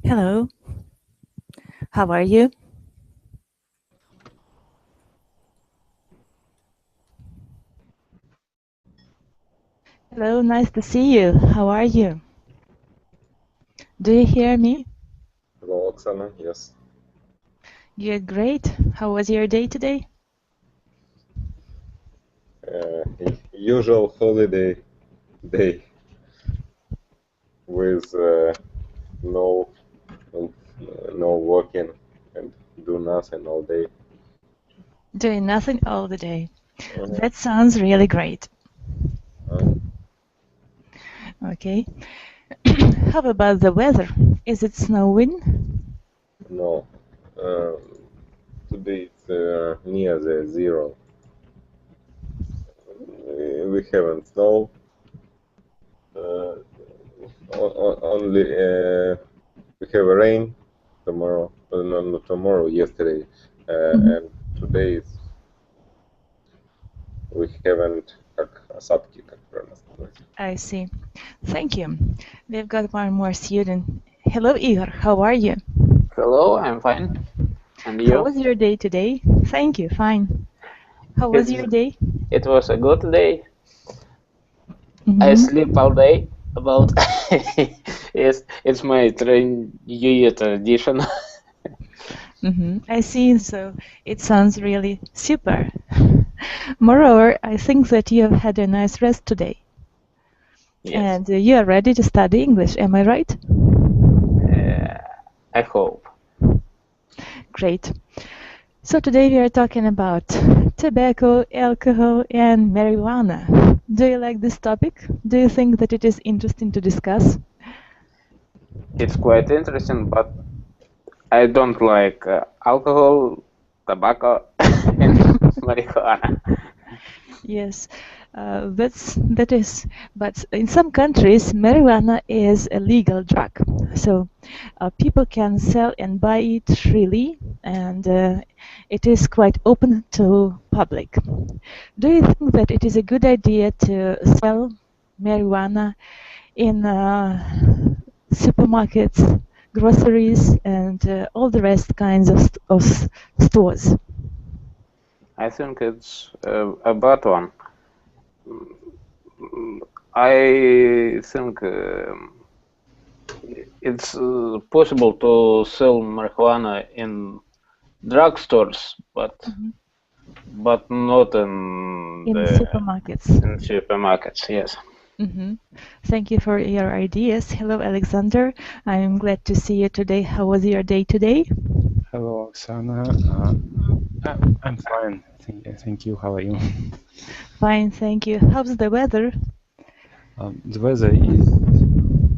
Hello, how are you? Hello, nice to see you. How are you? Do you hear me? Hello, Oksana. Yes. You're great. How was your day today? Usual holiday day with no no working and do nothing all day. Doing nothing all the day. That sounds really great. Okay. How about the weather? Is it snowing? No. Today it's near the zero. We haven't snow. Only we have rain tomorrow. No, not tomorrow. Yesterday and today it's we haven't как осадки, как правильно сказать. I see. Thank you. We've got one more student. Hello, Igor. How are you? Hello, I'm fine. And you? How was your day today? Thank you. Fine. How was your day? It was a good day. I sleep all day. About it's my New Year tradition. I see. So it sounds really super. Moreover, I think that you have had a nice rest today. Yes. And you are ready to study English. Am I right? I hope. Great. So today we are talking about tobacco, alcohol, and marijuana. Do you like this topic? Do you think that it is interesting to discuss? It's quite interesting, but I don't like alcohol, tobacco, and marijuana. Yes, that is. But in some countries, marijuana is a legal drug, so people can sell and buy it freely, and it is quite open to public. Do you think that it is a good idea to sell marijuana in supermarkets, groceries, and all the rest kinds of stores? I think it's a bad one. I think it's possible to sell marijuana in drugstores, but not in supermarkets. In supermarkets, yes. Thank you for your ideas. Hello, Alexander. I'm glad to see you today. How was your day today? Hello, Oksana. I'm fine. Thank you. How are you? Fine, thank you. How's the weather? The weather is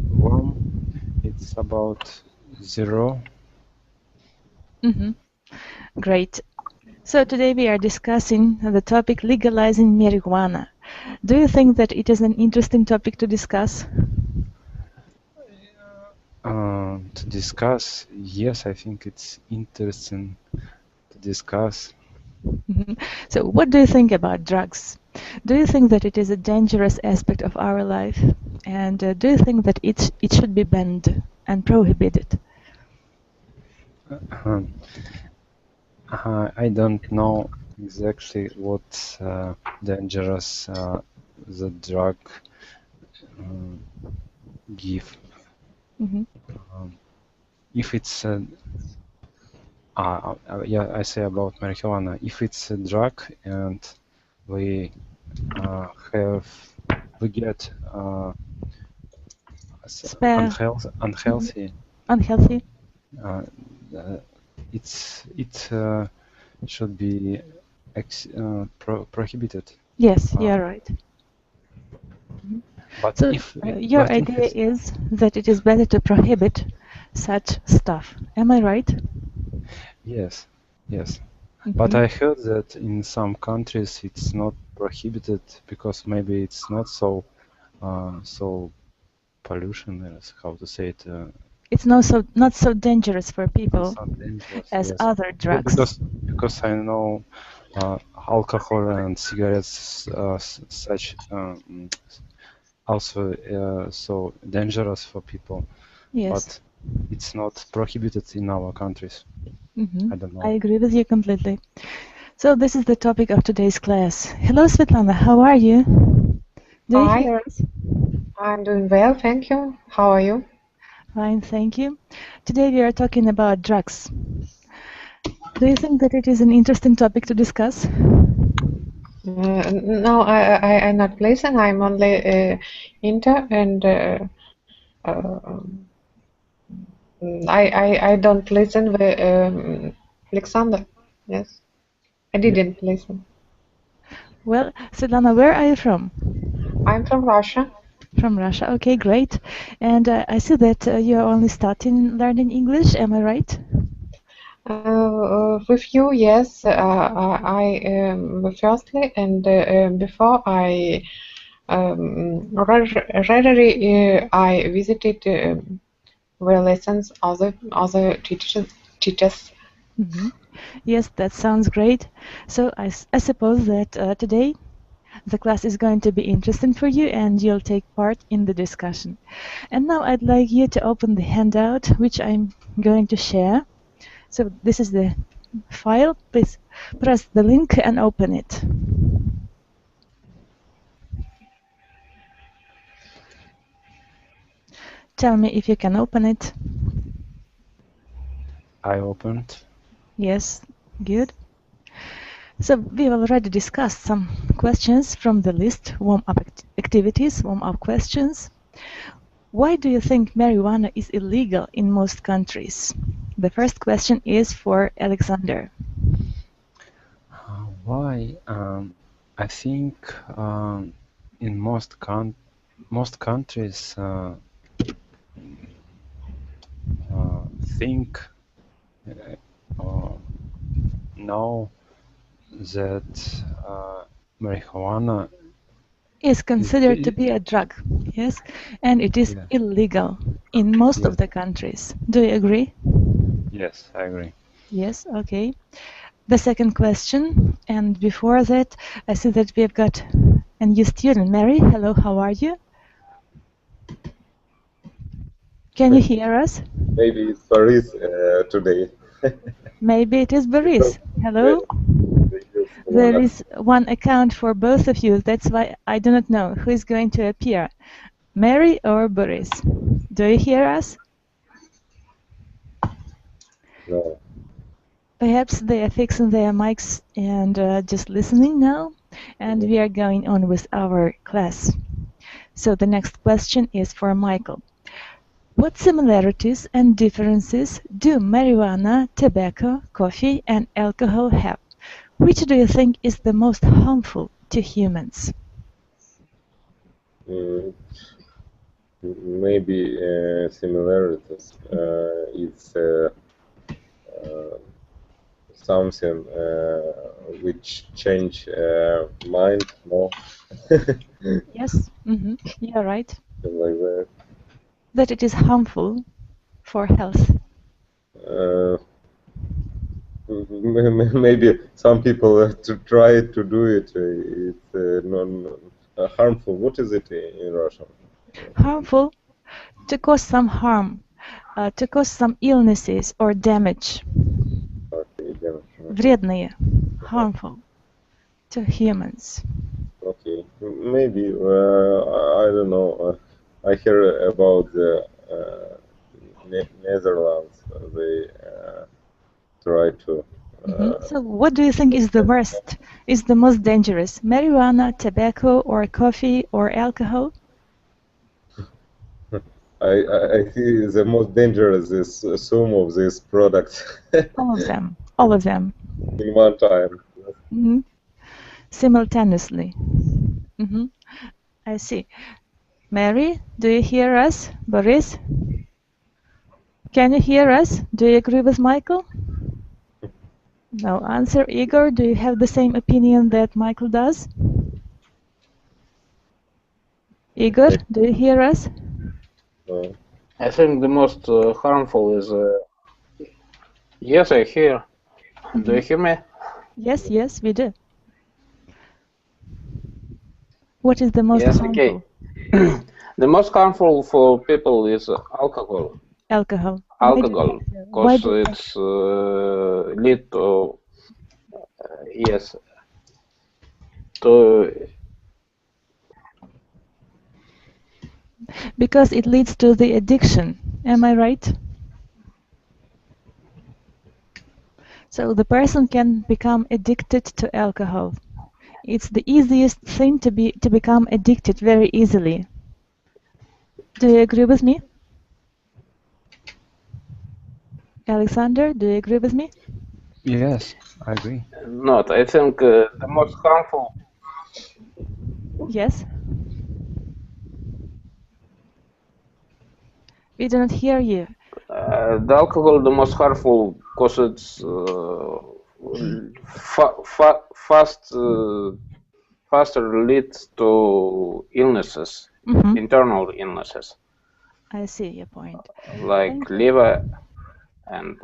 warm. It's about 0. Great. So today we are discussing the topic legalizing marijuana. Do you think that it is an interesting topic to discuss? To discuss, yes, I think it's interesting to discuss. So what do you think about drugs? Do you think that it is a dangerous aspect of our life? And do you think that it should be banned and prohibited? I don't know exactly what dangerous the drug give. If it's yeah, I say about marijuana. If it's a drug and we get unhealthy. It should be prohibited. Yes, you're right. But so your idea is that it is better to prohibit such stuff. Am I right? Yes, yes. But I heard that in some countries it's not prohibited because maybe it's not so pollution, how to say it. It's not so dangerous for people as other drugs. Because I know alcohol and cigarettes such also so dangerous for people. Yes. it's not prohibited in our countries. I don't know. I agree with you completely. So this is the topic of today's class. Hello, Svetlana. How are you? Do you Hi, hear us? I'm doing well, thank you. How are you? Fine, thank you. Today we are talking about drugs. Do you think that it is an interesting topic to discuss? No, I'm not listen. I'm only inter, and I don't listen with Alexander. Yes, I didn't listen. Well, Svetlana, where are you from? I'm from Russia. From Russia. Okay, great. And I see that you are only starting learning English. Am I right? With you, yes. I firstly and before I rarely I visited the lessons other teachers. Yes, that sounds great. So I suppose that today the class is going to be interesting for you and you'll take part in the discussion. And now I'd like you to open the handout which I'm going to share. So this is the file. Please press the link and open it. Tell me if you can open it. I opened. Yes, good. So we've already discussed some questions from the list, warm-up activities, warm-up questions. Why do you think marijuana is illegal in most countries? The first question is for Alexander. Why? I think in most countries think know that marijuana Is considered to be a drug, yes, and it is illegal in most of the countries. Do you agree? Yes, I agree. Yes, okay. The second question, and before that, I see that we've got a new student. Mary, hello, how are you? Can you hear us? Maybe it's Paris today. Maybe it is Boris. Hello? There is one account for both of you. That's why I do not know who is going to appear, Mary or Boris. Do you hear us? No. Perhaps they are fixing their mics and just listening now. And we are going on with our class. So the next question is for Michael. What similarities and differences do marijuana, tobacco, coffee, and alcohol have? Which do you think is the most harmful to humans? Maybe similarities. It's something which change mind more. Yes, you're right. Like that. That it is harmful for health. Maybe some people to try to do it. It's non harmful. What is it in Russian? Harmful, to cause some harm, to cause some illnesses or damage. Okay, damage. Вредные, harmful to humans. Okay, maybe I don't know. I hear about the Netherlands. They try to. So, what do you think is the worst? Is the most dangerous? Marijuana, tobacco, or coffee, or alcohol? I see the most dangerous is some of these products. All of them. All of them. In one time. Simultaneously. I see. Mary, do you hear us? Boris? Can you hear us? Do you agree with Michael? No answer. Igor, do you have the same opinion that Michael does? Igor, do you hear us? I think the most harmful is... Yes, I hear. Do you hear me? Yes, yes, we do. What is the most harmful? Okay. The most harmful for people is alcohol. alcohol? Alcohol, Why because do it's lead to yes to Because it leads to the addiction. Am I right? So the person can become addicted to alcohol. It's the easiest thing to become addicted very easily. Do you agree with me? Alexander, do you agree with me? Yes, I agree. not. I think the most harmful. Yes. We do not hear you. The alcohol the most harmful because it's faster leads to illnesses, internal illnesses I see your point. like liver and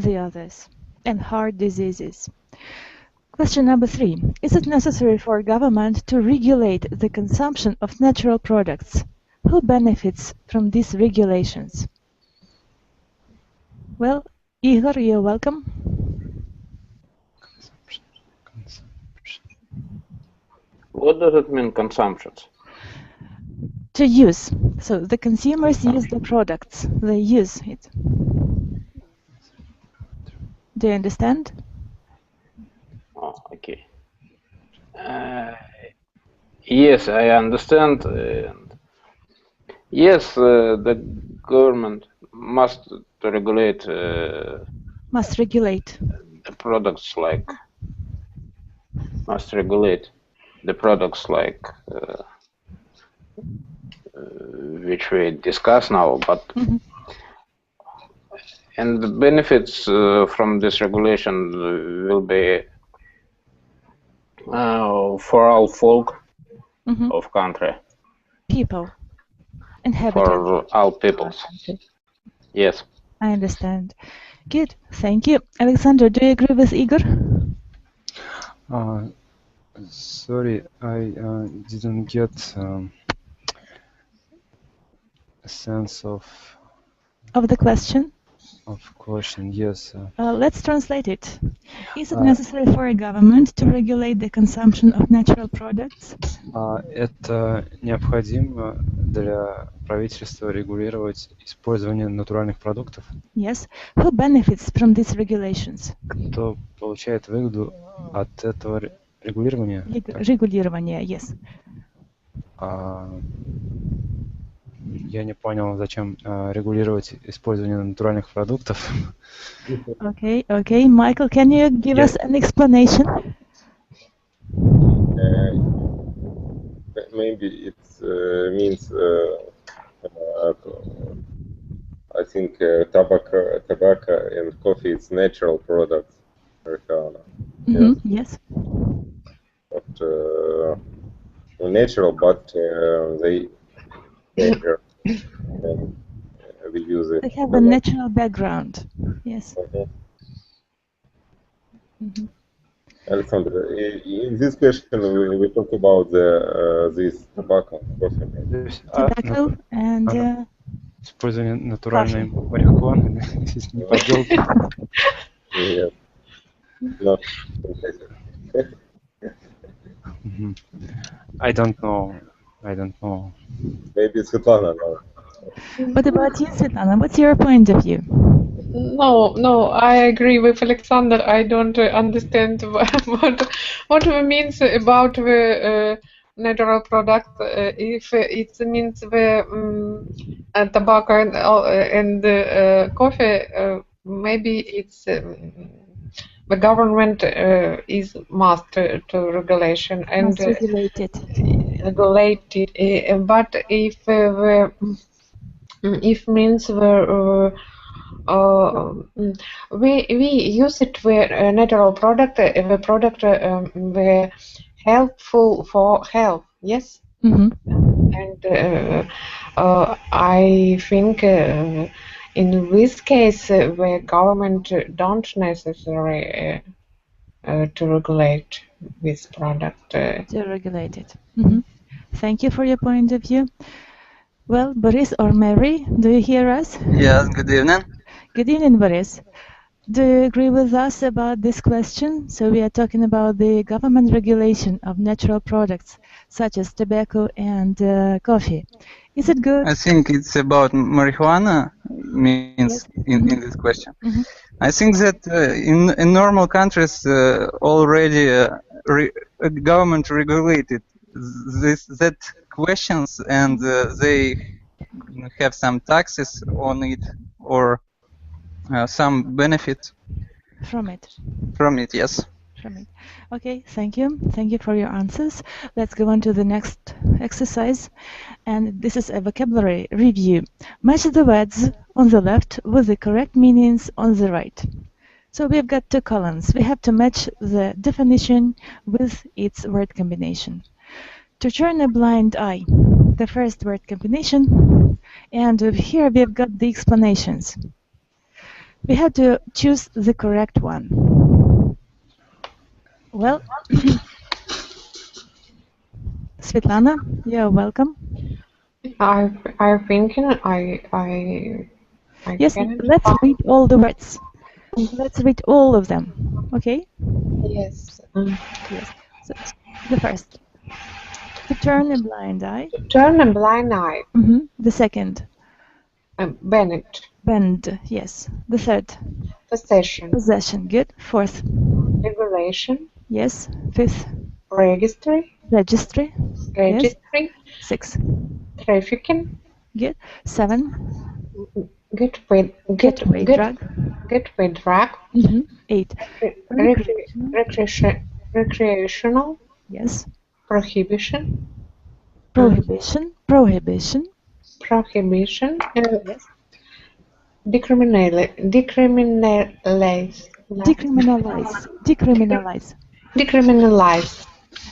the others, and heart diseases. Question number 3. Is it necessary for government to regulate the consumption of natural products? Who benefits from these regulations? Well, Igor, you're welcome. what does it mean, consumptions? To use. So the consumers use the products. They use it. Do you understand? Oh, okay. Yes, I understand. Yes, the government must regulate the products like which we discuss now, but and the benefits from this regulation will be for all folk of country. People. Inhabitants. For all peoples. Yes. I understand. Good. Thank you. Alexander, do you agree with Igor? Sorry, I didn't get a sense of the question. Yes. Let's translate it. Is it necessary for a government to regulate the consumption of natural products? Это необходимо для правительства регулировать использование натуральных продуктов? Yes. Who benefits from these regulations? Кто получает выгоду от этого регулирования? Регулирование, yes. Я не понял, зачем регулировать использование натуральных продуктов. Okay. Michael, can you give us an explanation? Maybe it means, I think, tobacco and coffee, it's natural products. Yes. But, natural, but they we use it. They have a natural background. Yes. Alexander, in this question we talk about this tobacco, coffee. Tobacco and использование натуральной марихуаны, не подделки. Yes. Not I don't know. Maybe Svetlana knows. What about you, Svetlana? What's your point of view? No, I agree with Alexander. I don't understand what it means about the natural product. If it means the tobacco and coffee, maybe it's the government is must to regulation and Must regulate it. But if means the we use it for natural product. The product the helpful for health. Yes. And I think in this case the government don't necessarily to regulate this product. To regulate it. Thank you for your point of view. Well, Boris or Mary, do you hear us? Yes, good evening. Good evening, Boris. Do you agree with us about this question? So we are talking about the government regulation of natural products such as tobacco and coffee. Is it good? I think it's about marijuana means Yes. in this question. I think that in normal countries already government regulated that questions and they have some taxes on it or some benefit From it. from it. Yes. From it. Okay, thank you. Thank you for your answers. Let's go on to the next exercise. And this is a vocabulary review. Match the words on the left with the correct meanings on the right. So we've got two columns. We have to match the definition with its word combination. To turn a blind eye, the first word combination, and here we've got the explanations. We have to choose the correct one. Well, Svetlana, you're welcome. I'm thinking Yes, let's read all the words. Let's read all of them, okay? Yes. Yes. So, the first. To turn a blind eye. To turn a blind eye. The second. Bend. Bend, yes. The third. Possession. Possession, good. Fourth. Regulation. Yes. Fifth. Registry. Registry. Registry. Yes. Six. Trafficking. Good. Seven. Gateway drug. Gateway drug. 8. Recreational. Yes. Prohibition. Prohibition. Prohibition. Prohibition. Yes. Decriminalize. Decriminalize. Decriminalize. Decriminalize.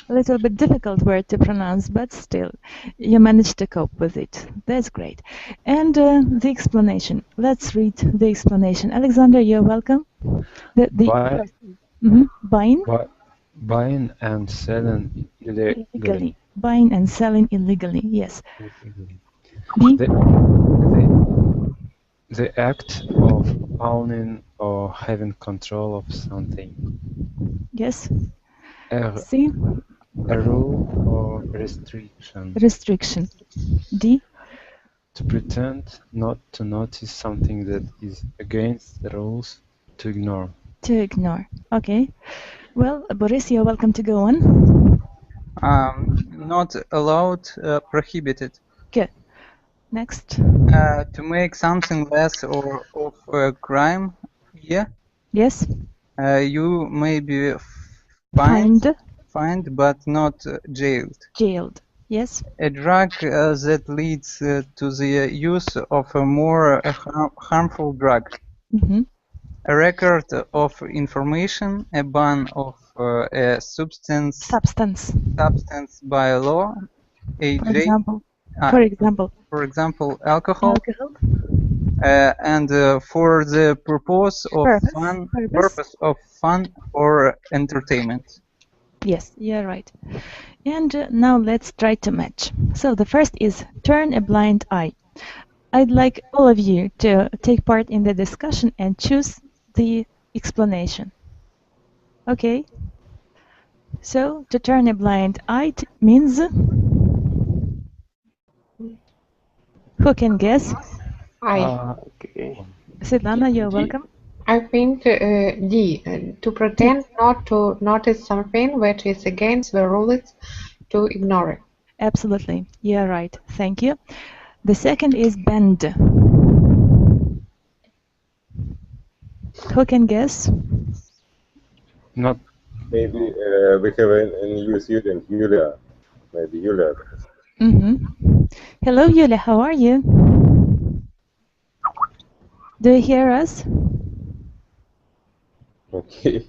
A little bit difficult word to pronounce, but still, you managed to cope with it. That's great. And the explanation. Let's read the explanation. Alexander, you're welcome. Buying and selling illegally. Buying and selling illegally, yes. The act of owning or having control of something. Yes. C. A rule or restriction. Restriction. D. To pretend not to notice something that is against the rules. To ignore. To ignore. Okay. Well, Boris, you're welcome to go on. Not allowed, prohibited. Good. Next. To make something less or of a crime. Yeah. Yes. You may be fined, but not jailed. Jailed. Yes. A drug that leads to the use of a more harmful drug. A record of information, a ban of a substance by law, for example, alcohol. And for the purpose of fun or entertainment. Yes, you're right. And now let's try to match. So the first is turn a blind eye. I'd like all of you to take part in the discussion and choose the explanation. Okay? So to turn a blind eye means... Who can guess? Okay. Svetlana, you're welcome. I think D. To pretend not to notice something that is against the rules, to ignore it. Absolutely. You're right. Thank you. The second is bend. Who can guess? Not. Maybe we have a new student, Yulia. Maybe Yulia. Hello, Yulia. How are you? Do you hear us? Okay.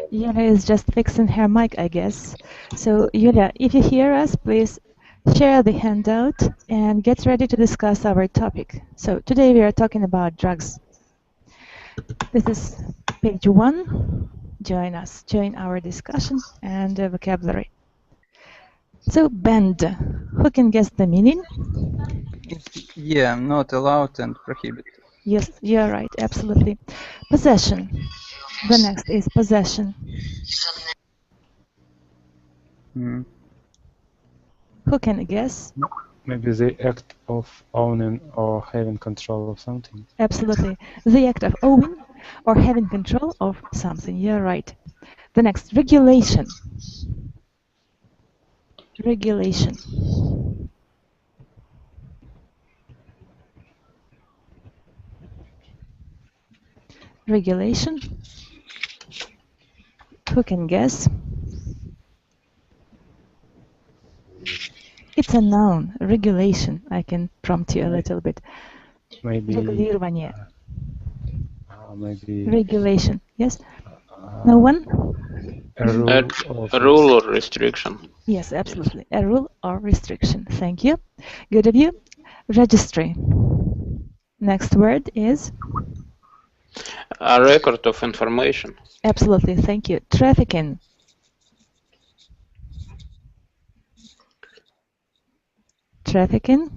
Yulia is just fixing her mic, I guess. So, Yulia, if you hear us, please share the handout and get ready to discuss our topic. So, today we are talking about drugs. This is page 1. Join us. Join our discussion and vocabulary. So banned. Who can guess the meaning? Yeah, not allowed and prohibited. Yes, you're right, absolutely. Possession. The next is possession. Mm. Who can guess? Maybe the act of owning or having control of something. Absolutely. The act of owning or having control of something. You're right. The next, regulation. Regulation. Regulation. Who can guess? It's a noun, regulation. I can prompt you a little bit. Maybe. Регулирование. Maybe. Regulation. Yes. No one? A rule or restriction. Yes, absolutely. A rule or restriction. Thank you. Good of you. Registry. Next word is? A record of information. Absolutely. Thank you. Trafficking. Trafficking.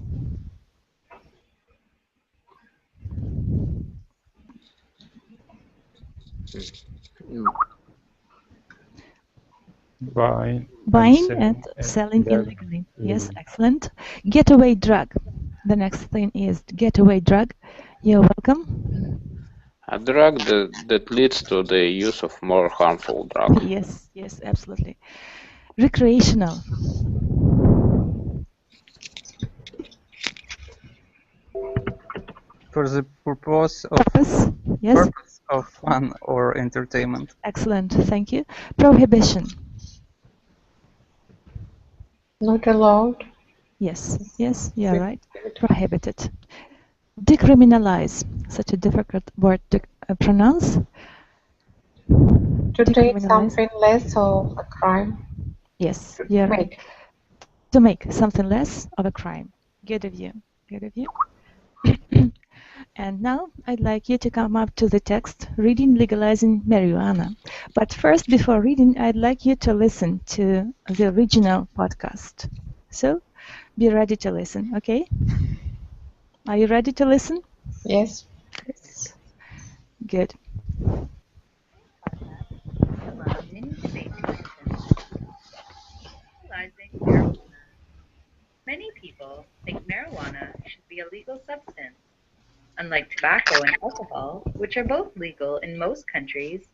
Buying and selling illegally. Yes, excellent. Getaway drug. The next thing is getaway drug. You're welcome. A drug that leads to the use of more harmful drug. Yes, yes, absolutely. Recreational. For the purpose of fun or entertainment. Excellent, thank you. Prohibition. Not allowed. Yes, yes, you're right. Prohibited. Decriminalize. Such a difficult word to pronounce. To take something less of a crime. Yes, you're right. To make something less of a crime. Good of you. Good of you. And now I'd like you to come up to the text, reading Legalizing Marijuana. But first, before reading, I'd like you to listen to the original podcast. So, be ready to listen, okay? Are you ready to listen? Yes. Good. Legalizing marijuana. Many people think marijuana should be a legal substance. Unlike tobacco and alcohol, which are both legal in most countries,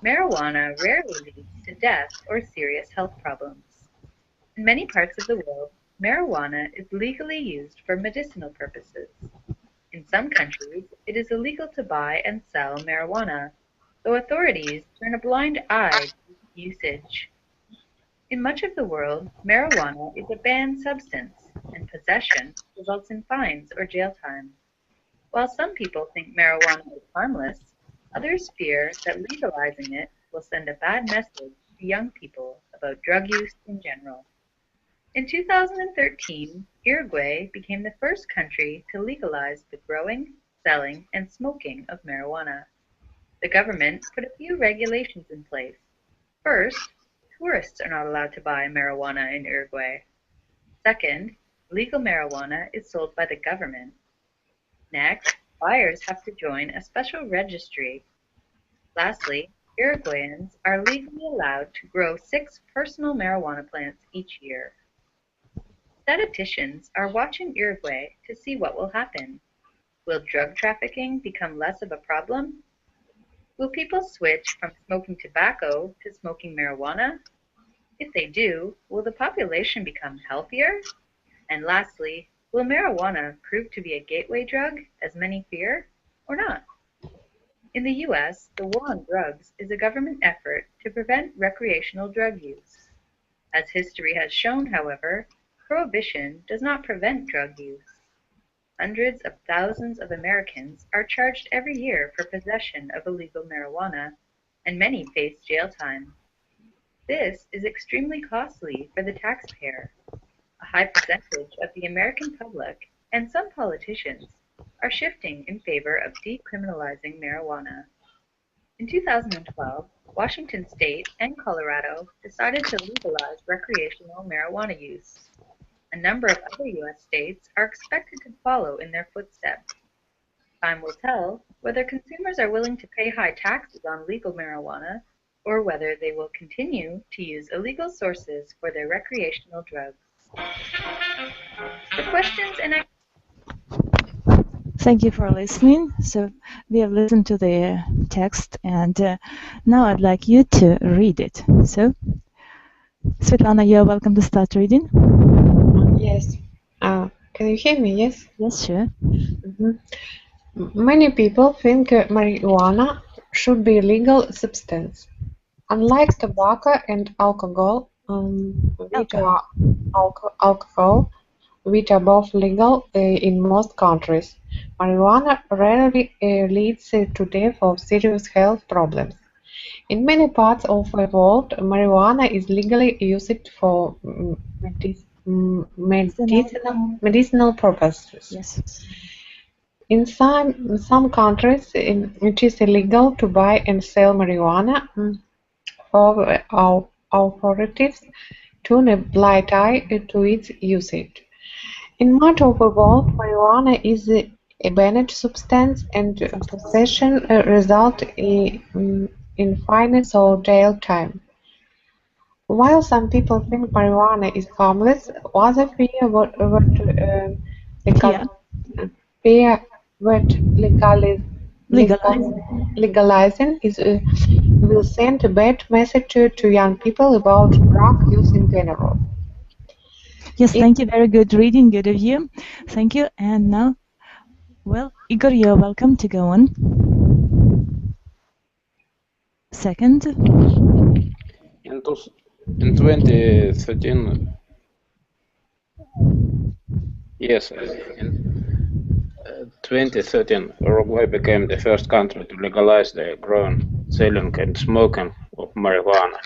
marijuana rarely leads to death or serious health problems. In many parts of the world, marijuana is legally used for medicinal purposes. In some countries, it is illegal to buy and sell marijuana, though authorities turn a blind eye to its usage. In much of the world, marijuana is a banned substance, and possession results in fines or jail time. While some people think marijuana is harmless, others fear that legalizing it will send a bad message to young people about drug use in general. In 2013, Uruguay became the first country to legalize the growing, selling, and smoking of marijuana. The government put a few regulations in place. First, tourists are not allowed to buy marijuana in Uruguay. Second, legal marijuana is sold by the government. Next, buyers have to join a special registry. Lastly, Uruguayans are legally allowed to grow 6 personal marijuana plants each year. Statisticians are watching Uruguay to see what will happen. Will drug trafficking become less of a problem? Will people switch from smoking tobacco to smoking marijuana? If they do, will the population become healthier? And lastly, will marijuana prove to be a gateway drug, as many fear, or not? In the US, the war on drugs is a government effort to prevent recreational drug use. As history has shown, however, prohibition does not prevent drug use. Hundreds of thousands of Americans are charged every year for possession of illegal marijuana, and many face jail time. This is extremely costly for the taxpayer. A high percentage of the American public and some politicians are shifting in favor of decriminalizing marijuana. In 2012, Washington State and Colorado decided to legalize recreational marijuana use. A number of other U.S. states are expected to follow in their footsteps. Time will tell whether consumers are willing to pay high taxes on legal marijuana or whether they will continue to use illegal sources for their recreational drugs. For questions and Thank you for listening. So we have listened to the text, and now I'd like you to read it. So, Svetlana, you're welcome to start reading. Yes. Can you hear me? Yes. Yes, sure. Many people think marijuana should be a legal substance. Unlike tobacco and alcohol, which are both legal in most countries, marijuana rarely leads to death or serious health problems. In many parts of the world, marijuana is legally used for medicinal purposes. Yes. In some countries, it is illegal to buy and sell marijuana. For authorities turn a blind eye to its usage. In much of the world, marijuana is a banned substance, and possession results in fines or jail time. While some people think marijuana is harmless, others fear legalizing will send a bad message to young people about drug use in general. Yes, thank you. Very good reading, good of you. Thank you. And now, well, Igor, you're welcome to go on. Second. In 2013, yes, in 2013, Uruguay became the first country to legalize the growing, selling, and smoking of marijuana.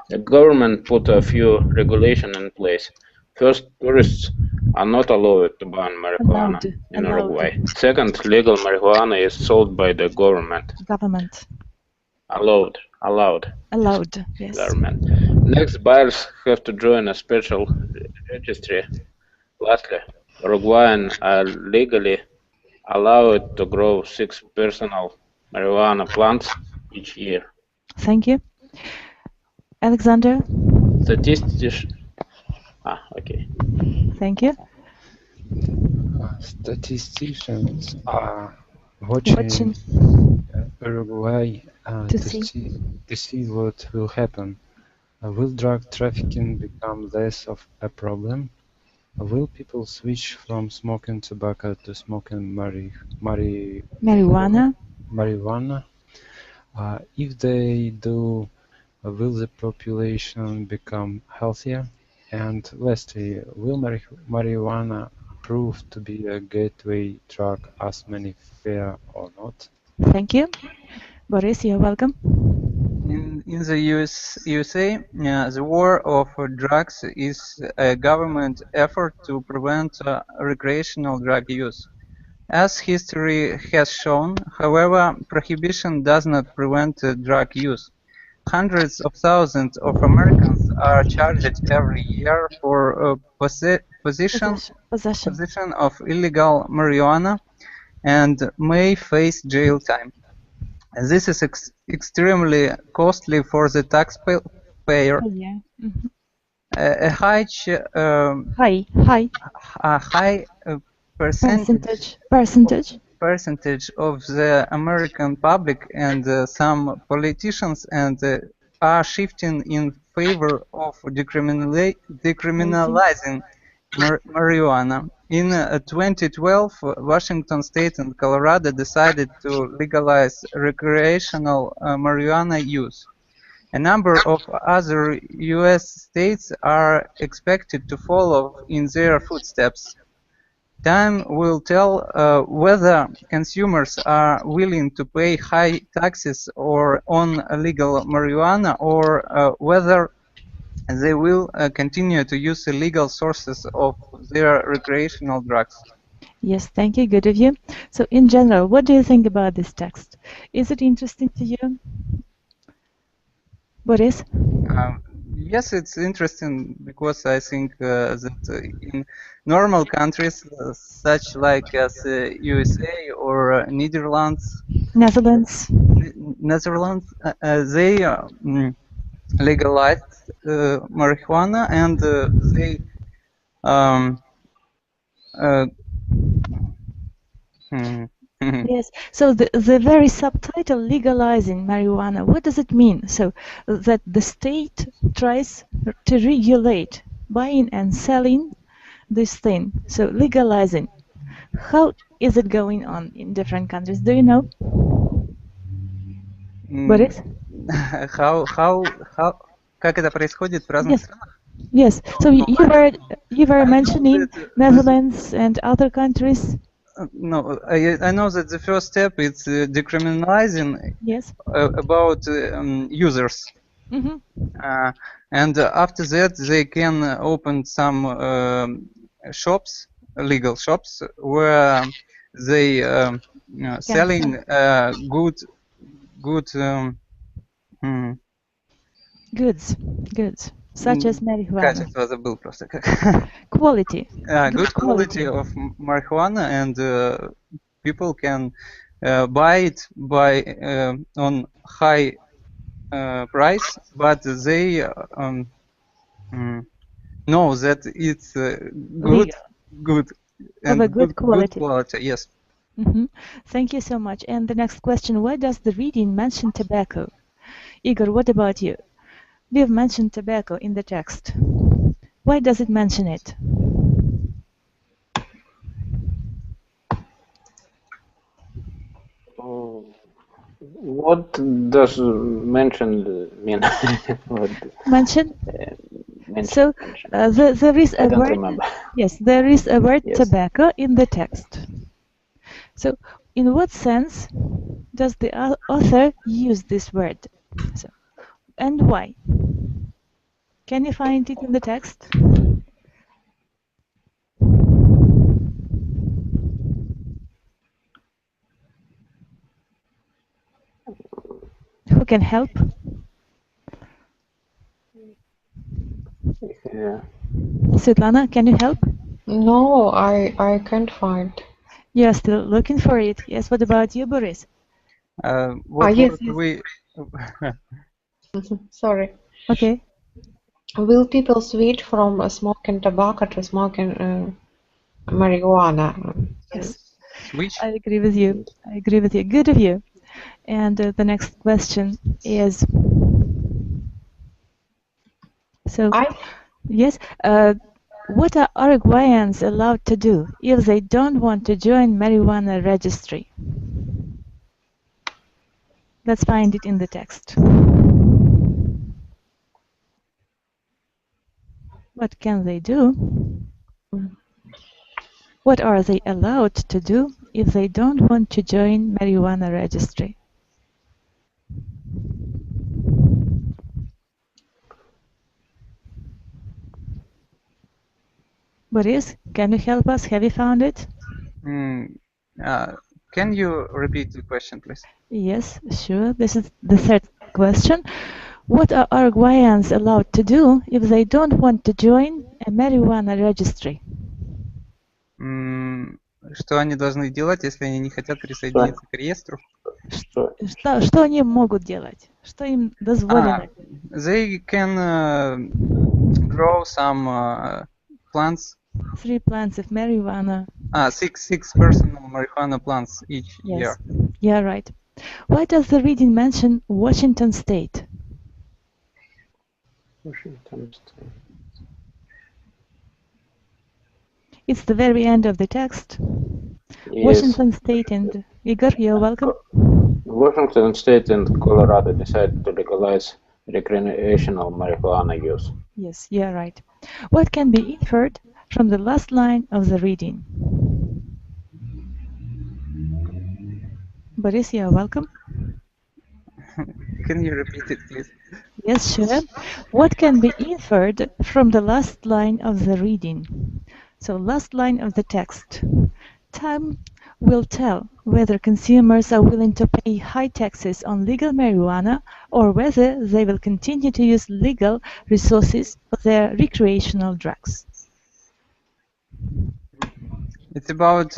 The government put a few regulations in place. First, tourists are not allowed to buy marijuana in Uruguay. Second, legal marijuana is sold by the government. Allowed, yes. Government. Next, buyers have to join a special registry. Lastly, Uruguayans are legally allowed to grow 6 personal marijuana plants each year. Thank you. Alexander? Okay. Thank you. Statisticians are watching Uruguay to see what will happen. Will drug trafficking become less of a problem? Will people switch from smoking tobacco to smoking marijuana? If they do, will the population become healthier? And lastly, will marijuana prove to be a gateway drug as many fear or not? Thank you. Boris, you're welcome. In the USA, the war of drugs is a government effort to prevent recreational drug use. As history has shown, however, prohibition does not prevent drug use. Hundreds of thousands of Americans are charged every year for possession of illegal marijuana and may face jail time. This is extremely costly for the taxpayer. A high percentage of the American public and some politicians are shifting in favor of decriminalizing marijuana. In 2012, Washington State and Colorado decided to legalize recreational marijuana use. A number of other U.S. states are expected to follow in their footsteps. Time will tell whether consumers are willing to pay high taxes on illegal marijuana or whether they will continue to use illegal sources of their recreational drugs. Yes, thank you. Good of you. So in general, what do you think about this text? Is it interesting to you? Boris? Yes, it's interesting because I think that in normal countries, such like as USA or Netherlands, they legalized marijuana, and they Yes, so the very subtitle, legalizing marijuana, what does it mean? So that the state tries to regulate buying and selling this thing, so legalizing. How is it going on in different countries? Do you know? Boris? Как это происходит в разных странах? Yes, so you were mentioning Netherlands and other countries. No, I know that the first step is decriminalizing about users. And after that they can open some shops, legal shops, where they selling goods. Such as marijuana. Качество забыл просто как. Quality. Good quality of marijuana, and people can buy it on high price, but they know that it's good and good quality. Yes. Thank you so much. And the next question: why does the reading mention tobacco? Igor, what about you? We have mentioned tobacco in the text. Why does it mention it? What does mention mean? Mention? So there is a word. Remember. Yes, there is a word tobacco in the text. So, in what sense does the author use this word? So, and why? Can you find it in the text? Who can help? Yeah. Svetlana, can you help? No, I can't find. You're still looking for it. Yes, what about you, Boris? Yes. Sorry. Okay. Will people switch from smoking tobacco to smoking marijuana? Yes. Switch? I agree with you. Good of you. And the next question is, so, yes, what are Uruguayans allowed to do if they don't want to join marijuana registry? Let's find it in the text. What can they do? What are they allowed to do if they don't want to join marijuana registry? Boris, can you help us? Have you found it? Can you repeat the question, please? Yes, sure. This is the third question. What are Uruguayans allowed to do if they don't want to join a marijuana registry? Что они должны делать, если они не хотят присоединиться к реестру? Что они могут делать? Что им дозволено? They can grow some plants. 3 plants of marijuana. Six personal marijuana plants each year. Yeah, right. Why does the reading mention Washington State? Washington State. It's the very end of the text. Yes. Washington State and Igor, you're welcome. Washington State and Colorado decided to legalize recreational marijuana use. Yes, you're right. What can be inferred from the last line of the reading? Boris, you're welcome. Can you repeat it, please? Yes, sure. What can be inferred from the last line of the reading? So, last line of the text. Time will tell whether consumers are willing to pay high taxes on legal marijuana or whether they will continue to use legal resources for their recreational drugs. It's about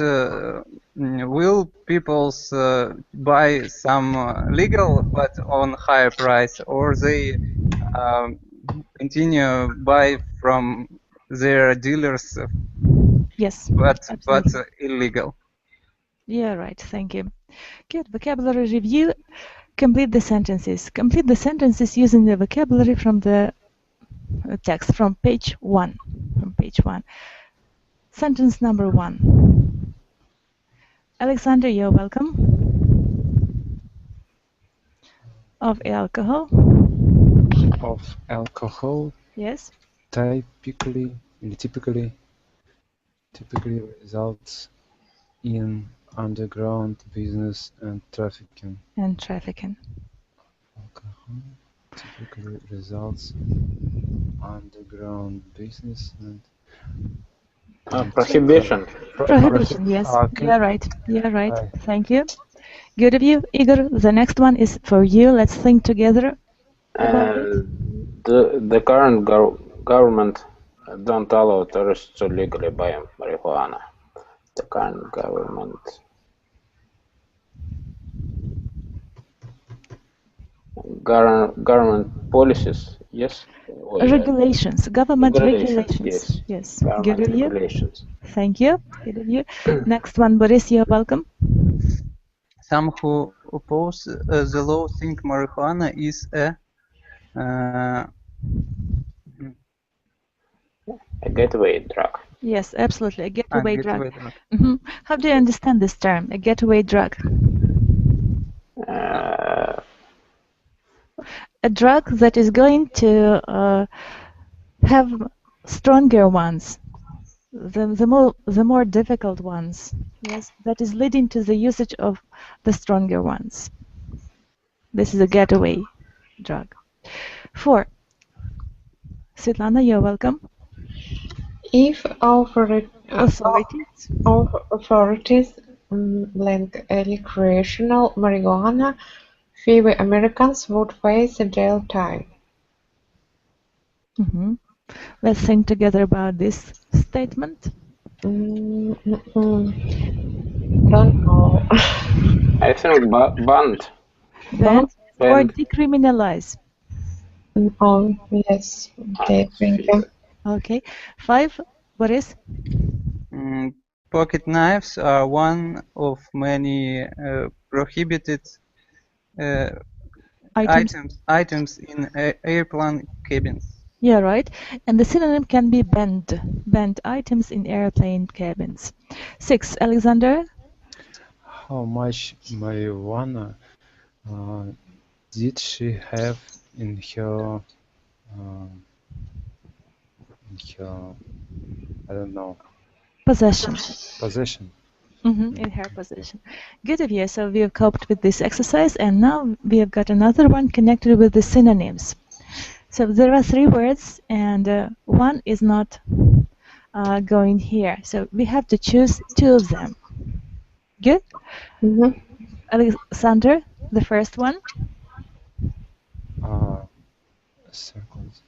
will people buy some legal but on higher price, or they continue buy from their dealers, Yes, but absolutely. illegal. Yeah, right. Thank you. Good. Vocabulary review. Complete the sentences. Complete the sentences using the vocabulary from the text from page 1. From page 1. Sentence number 1. Alexander, you're welcome. Of alcohol. Of alcohol. Yes. Typically results in underground business and trafficking. Alcohol typically results in underground business and prohibition. Prohibition, yes. You're right. You're right. Thank you. Good of you. Igor, the next one is for you. Let's think together. The current government don't allow tourists to legally buy marijuana. The current government policies, yes? Regulations, government regulations. Yes. Good of you. Regulations. Thank you. Good of you. Next one, Boris, you're welcome. Some who oppose the law think marijuana is a gateway drug. Yes, absolutely, a gateway drug. Mm-hmm. How do you understand this term, a gateway drug? A drug that is going to have stronger ones, the more difficult ones. Yes, that is leading to the usage of the stronger ones. This is a gateway drug. 4. Svetlana, you're welcome. If authorities link recreational marijuana, fewer Americans would face a jail time. Mm-hmm. Let's think together about this statement. Don't know. I think banned. Banned or decriminalize. Oh, yes. Okay, thank you. Okay. 5. Boris? Pocket knives are one of many prohibited items in airplane cabins. Yeah, right. And the synonym can be banned items in airplane cabins. 6. Alexander? How much marijuana did she have in her I don't know. Possession. Mm-hmm. In her possession. Good of you. So we have coped with this exercise, and now we have got another one connected with the synonyms. So there are 3 words, and one is not going here. So we have to choose 2 of them. Good? Mm-hmm. Alexander, the first one. Circles.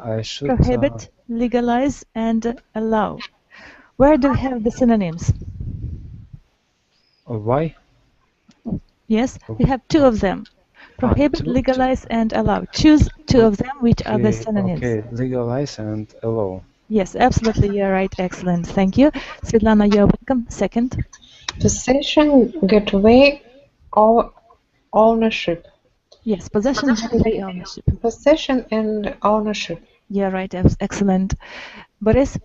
I should prohibit, legalize, and allow. Where do we have the synonyms? Why? Yes, we have 2 of them. Prohibit, legalize, and allow. Choose 2 of them, which are the synonyms. Okay, legalize and allow. Yes, absolutely, you're right. Excellent. Thank you. Svetlana, you're welcome. Second. Possession, gateway, or ownership. Yes, possession, gateway, ownership. Possession and ownership. Yeah, right. Excellent. Boris?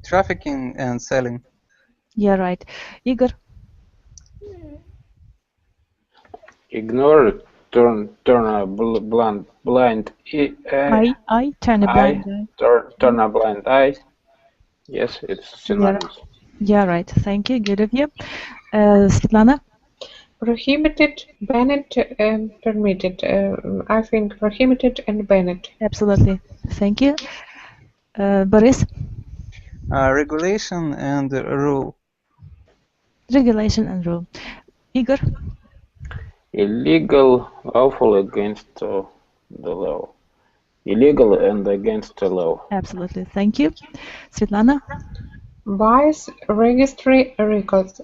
Trafficking and selling. Yeah, right. Igor? Ignore, turn a blind eye. Turn a blind eye. Turn a blind eye. Yes, it's synonymous. Yeah, right. Thank you. Good of you. Svetlana? Prohibited, banned, permitted. I think prohibited and banned. Absolutely. Thank you. Boris? Regulation and rule. Regulation and rule. Igor? Illegal, lawful against the law. Illegal and against the law. Absolutely. Thank you. Svetlana? Bias, registry, records,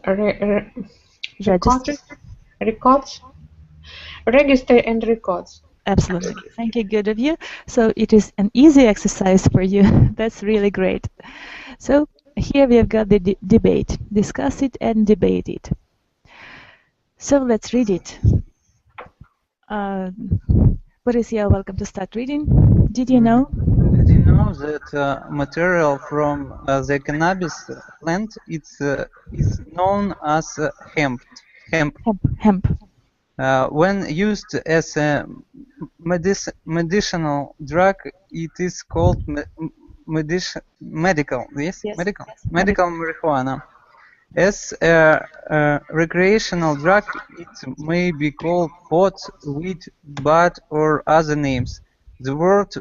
register and records. Absolutely. Thank you. Good of you. So it is an easy exercise for you. That's really great. So here we have got the debate. Discuss it and debate it. So let's read it. Boris, you're welcome to start reading. Did you know? Did you know that material from the cannabis plant is known as hemp? Hemp. When used as a medicinal drug, it is called medical marijuana. As a recreational drug, it may be called pot, weed, bud, or other names. The word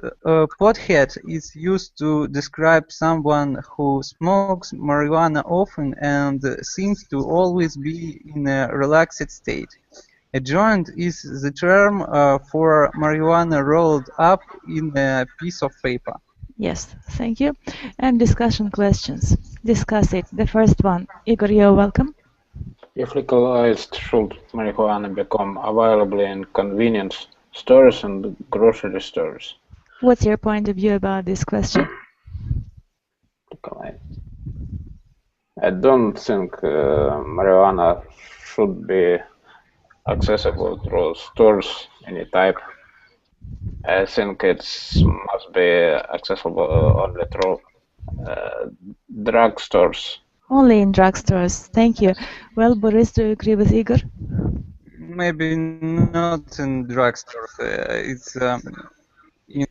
pothead is used to describe someone who smokes marijuana often and seems to always be in a relaxed state. A joint is the term for marijuana rolled up in a piece of paper. Yes, thank you. And discussion questions. Discuss it. The first one. Igor, you're welcome. If legalized, should marijuana become available in convenience stores and grocery stores? What's your point of view about this question? I don't think marijuana should be accessible through stores any type. I think it must be accessible only through drugstores. Only in drugstores. Thank you. Well, Boris, do you agree with Igor? Maybe not in drugstores.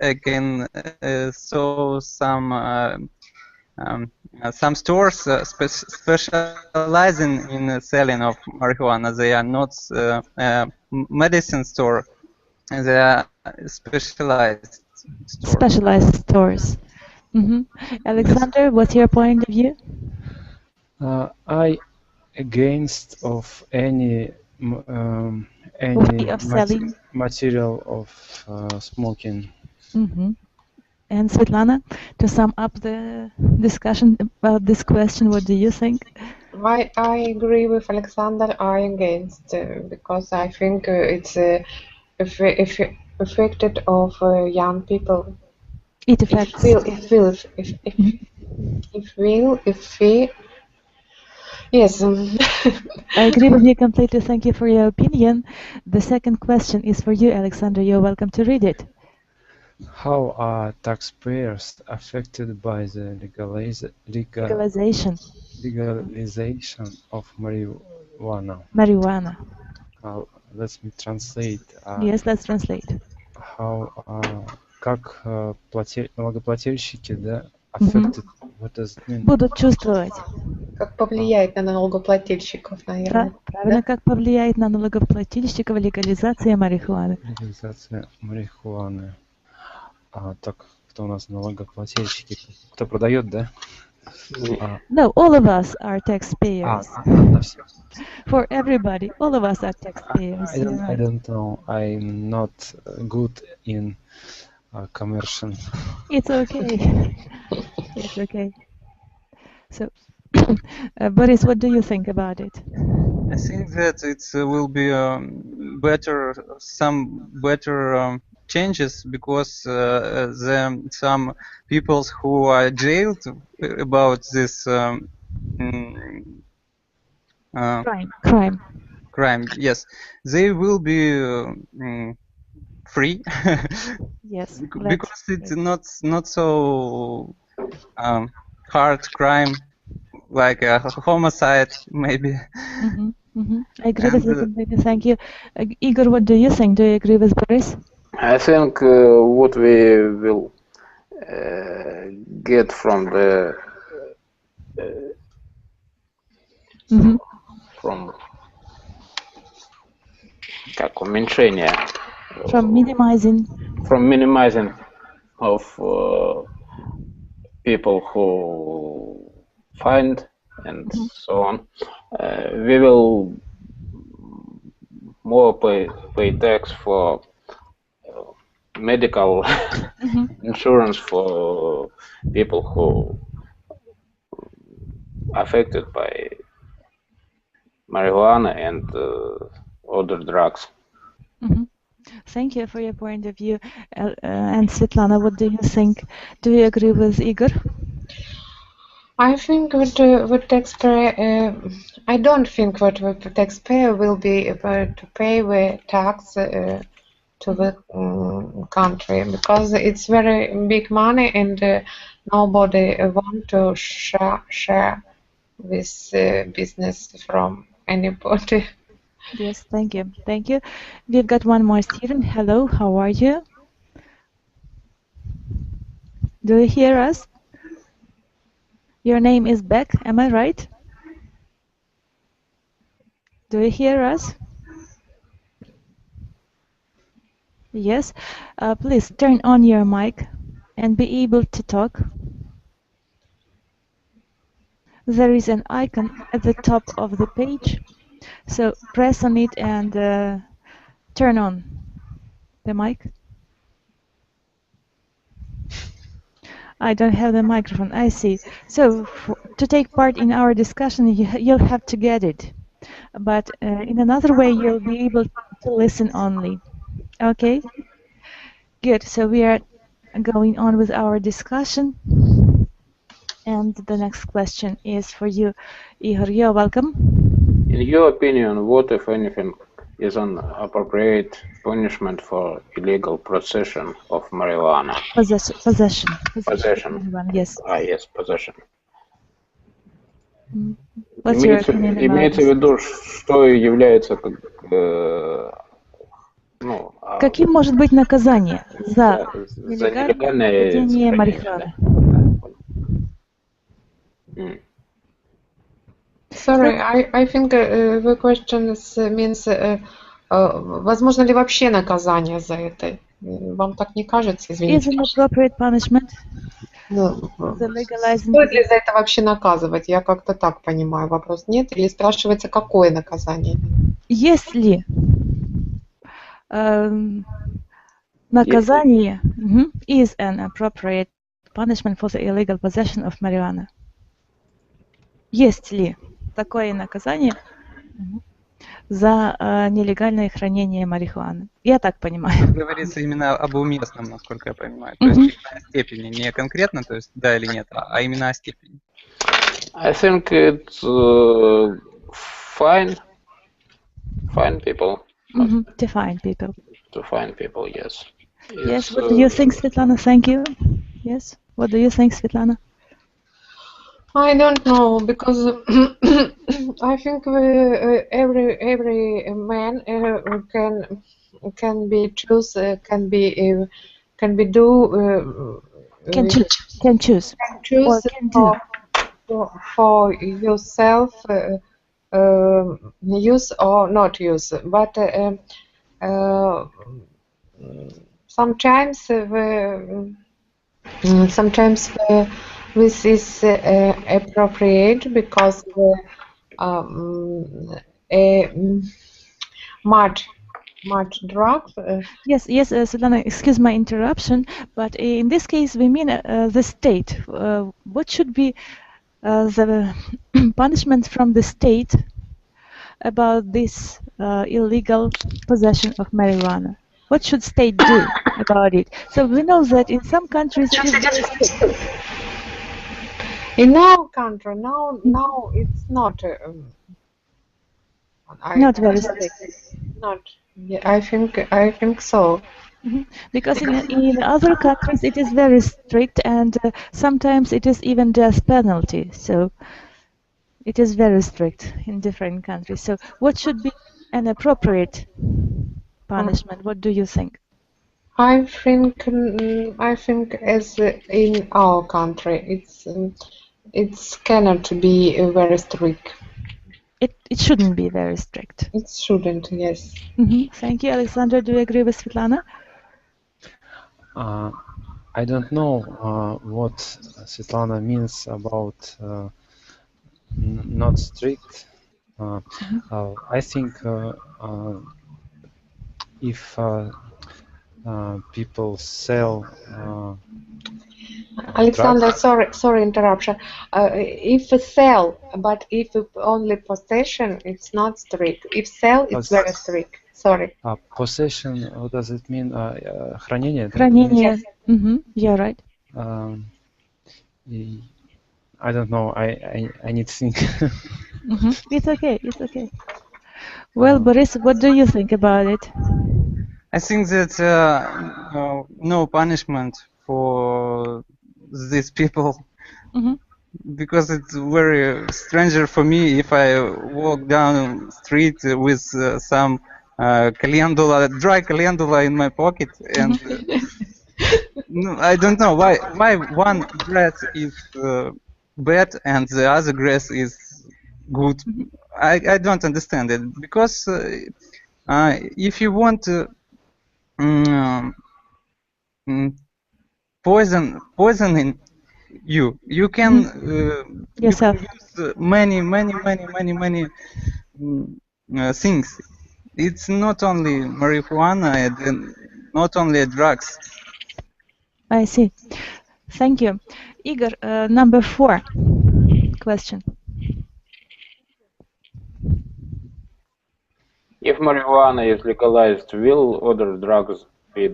I can saw some stores specializing in selling of marijuana. They are not medicine store. They are specialized stores. Specialized stores. Alexander, what's your point of view? I against of any way of selling material of smoking. And Svetlana, to sum up the discussion about this question, what do you think? I agree with Alexander. I against because I think it's affected of young people. It affects. Yes. I agree with you completely. Thank you for your opinion. The second question is for you, Alexander. You're welcome to read it. How are taxpayers affected by the legalization of marijuana? Let me translate. Yes, let's translate. How, как налогоплательщики, да, affected, what does it mean? Будут чувствовать. Как повлияет на налогоплательщиков, наверное. Правильно, как повлияет на налогоплательщиков легализация марихуаны. Легализация марихуаны. Так, кто у нас налогоплательщики? Кто продает, да? No, all of us are taxpayers. For everybody, all of us are taxpayers. I don't know. I'm not good in commercial. It's okay. It's okay. So, Boris, what do you think about it? I think that it will be some better changes because some people who are jailed about this crime, yes, they will be free. Yes, because it's not so hard crime like a homicide, maybe. I agree with you completely. Thank you. Igor, what do you think? Do you agree with Boris? I think what we will get from the from как уменьшение from minimizing of people who find and so on. We will more pay tax for medical insurance for people who affected by marijuana and other drugs. Thank you for your point of view. And Svetlana, what do you think? Do you agree with Igor? I think with taxpayer, I don't think that the taxpayer will be able to pay the tax to the country, because it's very big money and nobody want to share this business from anybody. Yes, thank you. Thank you. We've got one more student. Hello, how are you? Do you hear us? Your name is Beck, am I right? Do you hear us? Yes. Please turn on your mic and be able to talk. There is an icon at the top of the page, so press on it and turn on the mic. I don't have the microphone, I see. So to take part in our discussion, you'll have to get it. But in another way, you'll be able to listen only. Okay? Good. So we are going on with our discussion. And the next question is for you, Igor. You're welcome. In your opinion, what, if anything, is an appropriate punishment for illegal possession of marijuana? Possession. Yes. Yes, possession. What's your opinion about имеется в виду, что является каким может быть наказание за нелегальное владение марихуаны? Sorry, I think the question means возможно ли вообще наказание за это? Вам так не кажется? Извините. Is an appropriate punishment? Стоит ли за это вообще наказывать? Я как-то так понимаю вопрос. Нет? Или спрашивается, какое наказание? Есть ли наказание is an appropriate punishment for the illegal possession of marijuana? Есть ли такое наказание за нелегальное хранение марихуаны? Я так понимаю. Говорится именно об уместном, насколько я понимаю. То есть о степени, не конкретно, то есть да или нет, а именно о степени. I think it's fine people. To find people. To find people, yes. Yes, what do you think, Svetlana? Thank you. Yes, what do you think, Svetlana? I don't know, because I think every man can be choose can choose for yourself use or not use, but sometimes this is appropriate because much drugs. Yes, Svetlana, excuse my interruption, but in this case we mean the state. What should be the punishment from the state about this illegal possession of marijuana? What should state do about it? So we know that in some countries it is very strict. In our country now it's not not very strict. Not. Yeah, I think so. Because in other countries it is very strict, and sometimes it is even death penalty. So it is very strict in different countries. So what should be an appropriate punishment? What do you think? I think as in our country it cannot be very strict. It shouldn't be very strict. It shouldn't, yes. Thank you, Alexander. Do you agree with Svetlana? I don't know what Svetlana means about not strict. I think if people sell Alexander, drugs, sorry interruption. If sell, but if only possession, it's not strict. If sell, it's very strict. Sorry. Possession, what does it mean? Хранение? Хранение. Yeah, right. I don't know. I need to think. It's okay. It's okay. Well, Boris, what do you think about it? I think that no punishment for these people, because it's very stranger for me if I walk down the street with some dry calendula in my pocket, and no, I don't know why one grass is bad and the other grass is good. I don't understand it, because if you want to poisoning you can yourself. You can use many things. It's not only marijuana and not only drugs. I see. Thank you. Igor, number 4 question. If marijuana is legalized, will other drugs be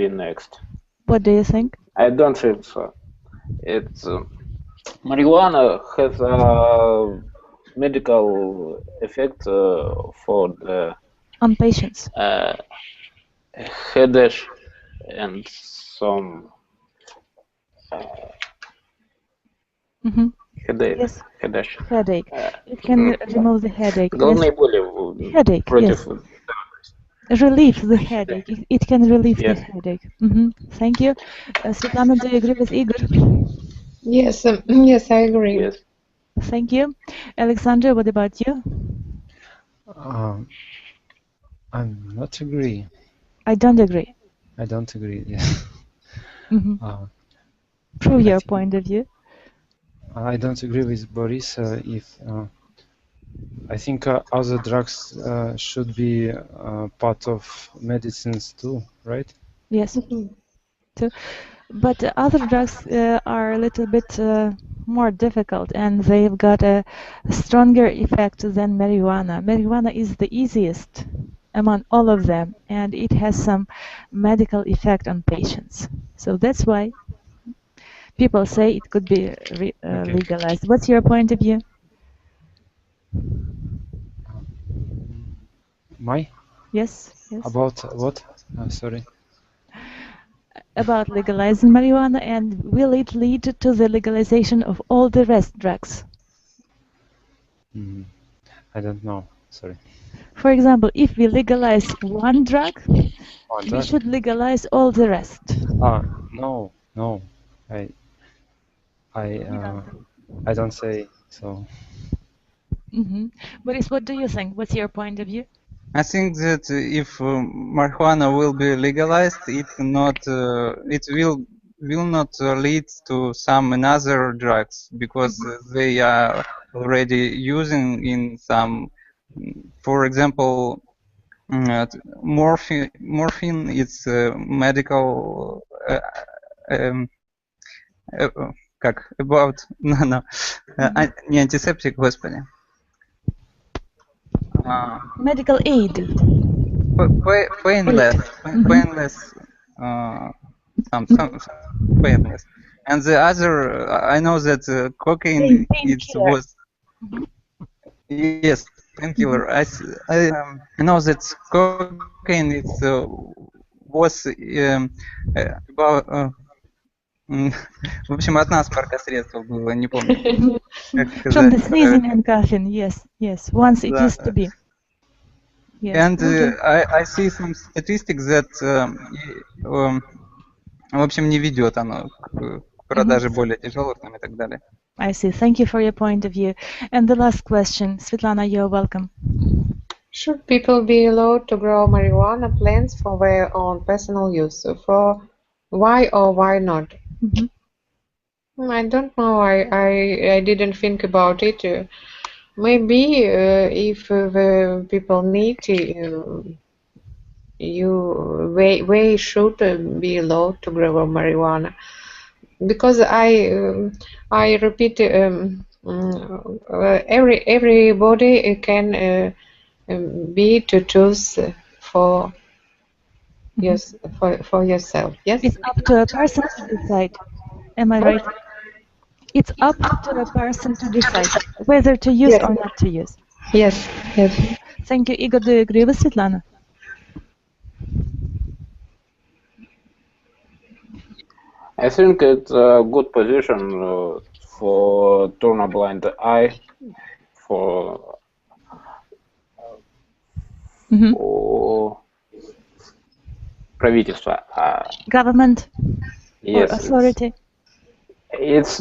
next? What do you think? I don't think so. It's marijuana has a medical effect for the on patients, headache and some headache. Yes. Headache. Headache. It can remove the headache. Головные Yes. боли Headache. против. Yes. Relieve the headache. It can relieve the headache. Thank you. Svetlana, do you agree with Igor? Yes, yes, I agree. Yes. Thank you. Alexander, what about you? I'm not agree. I don't agree. I don't agree. Yeah. Prove your point of view. I don't agree with Boris. I think other drugs should be part of medicines too, right? Yes. Too. But other drugs are a little bit more difficult, and they've got a stronger effect than marijuana. Marijuana is the easiest among all of them, and it has some medical effect on patients. So that's why people say it could be legalized. What's your point of view? My? Yes. About what? Sorry. About legalizing marijuana, and will it lead to the legalization of all the rest drugs? I don't know. Sorry. For example, if we legalize one drug, we should legalize all the rest. No. I don't say so. Boris, what do you think? What's your point of view? I think that if marijuana will be legalized, it will not lead to some another drugs, because they are already using in some, for example, morphine is medical не антисептик, господи. Medical aid. Painless, some painless. And the other, I know that cocaine was yes, painkiller. I know that cocaine was about в общем, от насморка средство было, не помню. From the sneezing and coughing, yes. Once it used to be. Yes. And I see some statistics that в общем, не ведет оно к продаже более тяжелых и так далее. I see. Thank you for your point of view. And the last question, Svetlana, you're welcome. Should people be allowed to grow marijuana plants for their own personal use? For why or why not? I don't know. I didn't think about it. Maybe if the people need they should be allowed to grow marijuana, because I repeat, everybody can be to choose for for yourself. Yes, it's up to a person to decide. Am I right? It's up to a person to decide whether to use or not to use. Yes, yes. Thank you, Igor. Do you agree with Svetlana? I think it's a good position for turn a blind eye for правительство. Government Yes, or authority. It's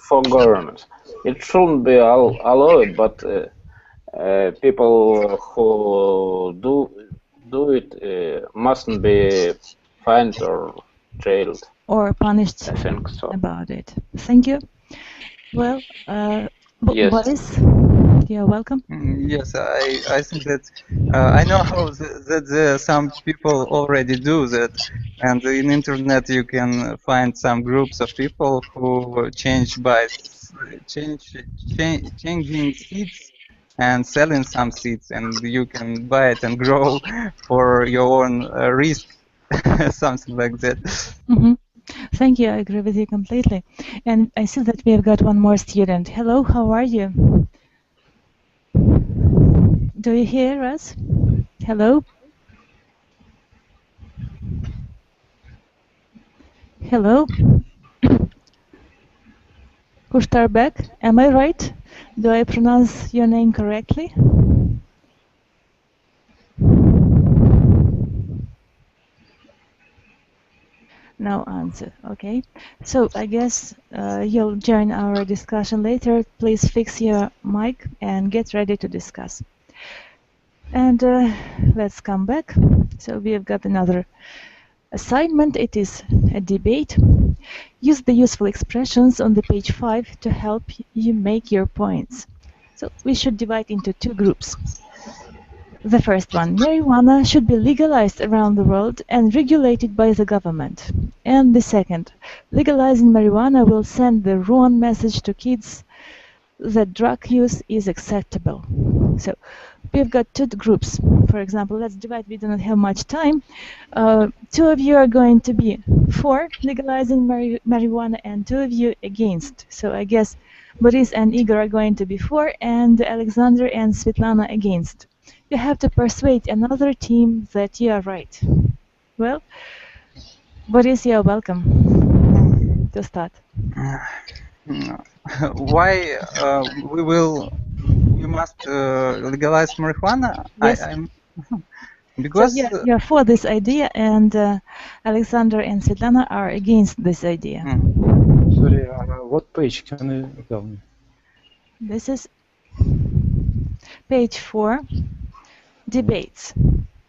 for governments. It shouldn't be allowed, but people who do it mustn't be fined or jailed. Or punished, I think so. About it. Thank you. Well, yes. Boris, you're welcome. Yes, I think that I know how that some people already do that, and in internet you can find some groups of people who changing seeds and selling some seeds, and you can buy it and grow for your own risk, something like that. Thank you. I agree with you completely. And I see that we have got one more student. Hello, how are you? Do you hear us? Hello? Hello? Kushtarbek, am I right? Do I pronounce your name correctly? No answer. Okay. So I guess you'll join our discussion later. Please fix your mic and get ready to discuss. And let's come back. So we have got another assignment. It is a debate. Use the useful expressions on the page 5 to help you make your points. So we should divide into two groups. The first one, marijuana should be legalized around the world and regulated by the government. And the second, legalizing marijuana will send the wrong message to kids that drug use is acceptable. So we've got two groups. For example, let's divide, we do not have much time. Two of you are going to be for legalizing marijuana and two of you against. So I guess Boris and Igor are going to be for and Alexander and Svetlana against. You have to persuade another team that you are right. Well, Boris, you are welcome to start. Why we must legalize marijuana? Yes. Because so you're for this idea, and Alexander and Svetlana are against this idea. Sorry, what page can you tell me? This is page 4, debates.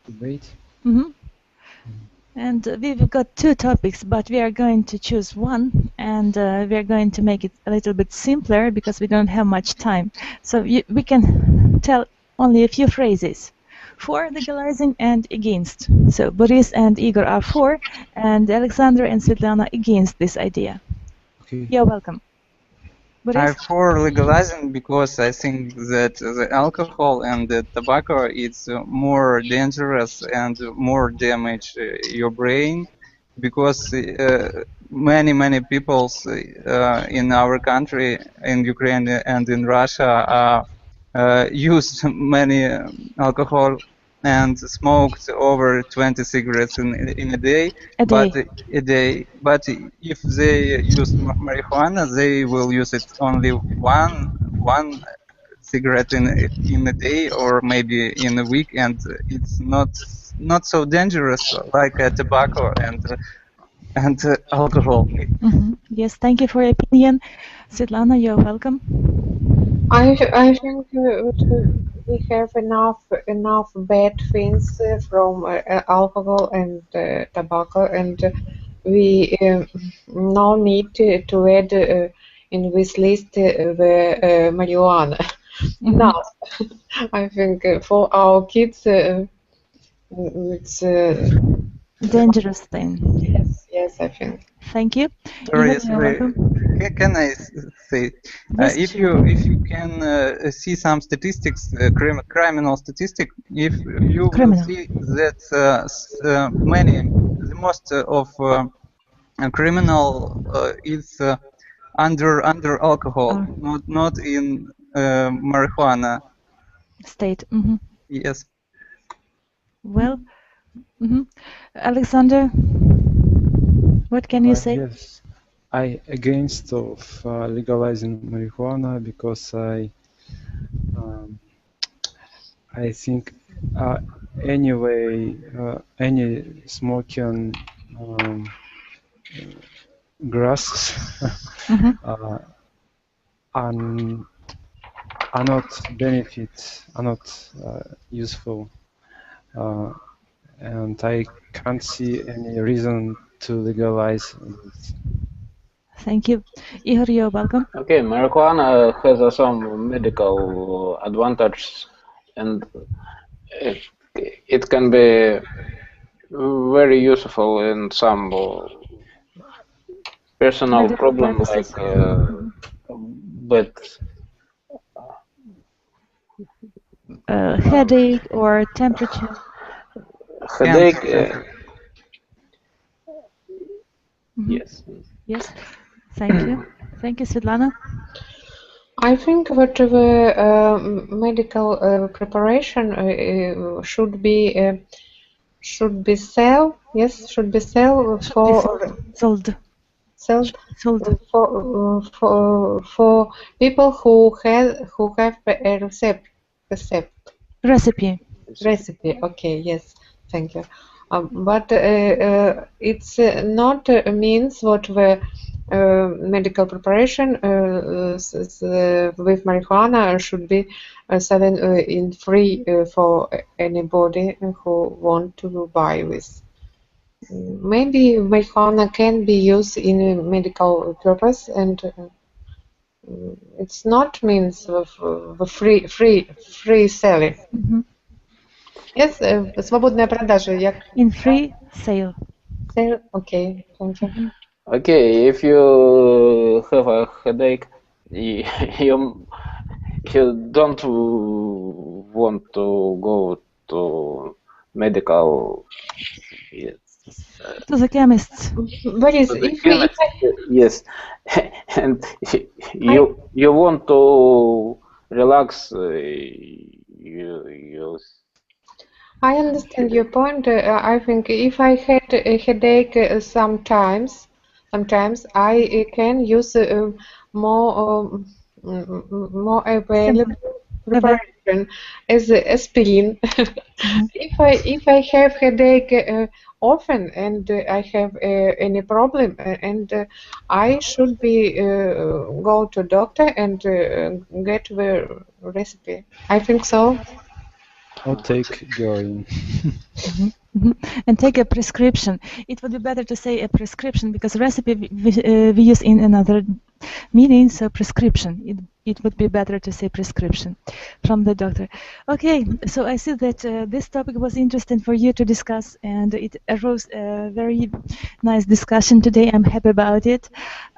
Debate? And we've got two topics, but we are going to choose one, and we are going to make it a little bit simpler because we don't have much time. So we can tell only a few phrases. For legalizing and against. So Boris and Igor are for, and Alexander and Svetlana against this idea. Okay. You're welcome. Boris? I'm for legalizing because I think that the alcohol and the tobacco is more dangerous and more damage your brain, because many people in our country, in Ukraine and in Russia, use many alcohol and smoked over 20 cigarettes in a day. But if they use marijuana, they will use it only one cigarette in a day or maybe in a week, and it's not so dangerous like tobacco and alcohol. Yes, thank you for your opinion. Svetlana, you're welcome. I think we have enough bad things from alcohol and tobacco, and we no need to add in this list the marijuana. No, I think for our kids it's dangerous thing. Yes, I think. Thank you. Sorry, can I say, yes, if sure. you can see some statistics, criminal statistics, if you will see that the most of criminal is under alcohol, not in marijuana state. Yes. Well, Alexander, what can you say? Yes, I against of legalizing marijuana because I think anyway any smoking grasses are not are not useful, and I can't see any reason to legalize it. Thank you. Igor, you're welcome. Okay, marijuana has some medical advantages, and it can be very useful in some personal problem like headache or temperature. Headache. Yes. Yes. Thank you. Thank you, Svetlana. I think that the medical preparation should be sold for people who have a recipe. Okay, yes, thank you. But it's not means what the medical preparation with marijuana should be selling in free for anybody who want to buy this. Maybe marijuana can be used in a medical purpose, and it's not means of free selling. Yes, свободная продажа. In free sale. Sale, okay, thank you. Okay, if you have a headache, you don't want to go to medical. Yes. To the chemist. But yes, and you want to relax. I understand your point. I think if I had a headache sometimes I can use more available preparation as aspirin. If I have headache often and I have any problem and I should be go to doctor and get the recipe. I think so. Or take going. And take a prescription. It would be better to say a prescription because recipe we use in another meaning, so prescription. It would be better to say prescription from the doctor. Okay, so I see that this topic was interesting for you to discuss and it arose a very nice discussion today. I'm happy about it.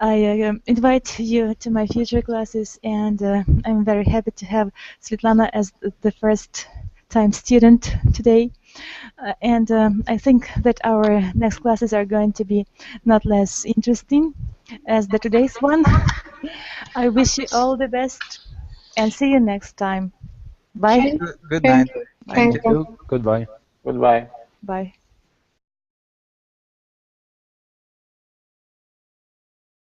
I invite you to my future classes and I'm very happy to have Svetlana as the first time student today. And I think that our next classes are going to be not less interesting as the today's one. I wish you all the best and see you next time. Bye. Good night. Thank you. Goodbye. Goodbye. Bye.